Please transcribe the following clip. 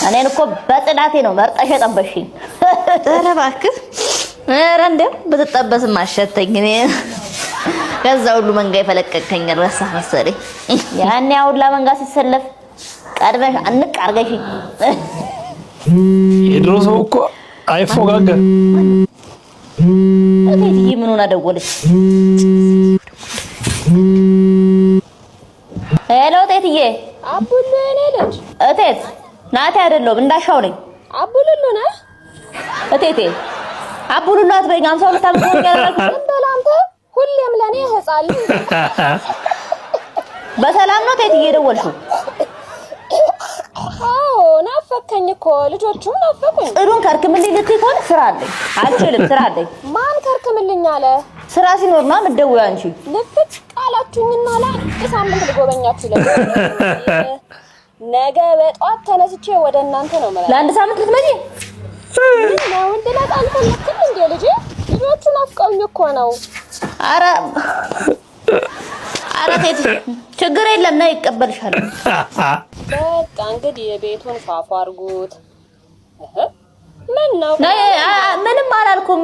እኔን እኮ በጽዳቴ ነው መርጠሽ የጠበሽኝ። ኧረ እባክህ ኧረ እንደው ብትጠበስ ማሸተኝ እኔ ከዛ ሁሉ መንጋ የፈለቀቀኝ ረሳህ መሰለኝ። ያኔ አውላ መንጋ ሲሰለፍ ቀድመሽ አንቅ አርገሽ። የድሮ ሰው እኮ አይፎጋገር። እቴትዬ ምን ሆና ደወለች? ሄሎ እቴትዬ። አቡሉ የኔ ልጅ። እቴት ናቲ አይደለሁም እንዳሻው ነኝ። አቡሉሉ ነህ? እቴቴ አቡሉሉ አትበይኝ። 52 ዓመት ነው ያደረኩት። እንደላንተ ሁሌም ለኔ ህፃን ልጅ። በሰላም ነው እቴትዬ የደወልሽው? አዎ ናፈከኝ እኮ ልጆቹም ናፈቁኝ። ጥሩን ከርክምልኝ ልትይ ከሆነ ስራ አለኝ። አልችልም፣ ስራ አለኝ። ማን ከርክምልኝ አለ? ስራ ሲኖር ነው የምትደውይው አንቺ። ልፍት ቃላችሁኝና ለአንድ ሳምንት ልጎበኛችሁ ነገ በጧት ተነስቼ ወደ እናንተ ነው ማለት። ለአንድ ሳምንት ልትመጪ ነው? እንድመጣ አልፈለክም እንዴ ልጄ? ልጆቹ ናፍቀውኝ እኮ ነው። ኧረ እቴት ችግር የለም ነው ይቀበልሻል። በቃ እንግዲህ የቤቱን ፏፏ አድርጉት። ምን ነው? ምንም አላልኩም።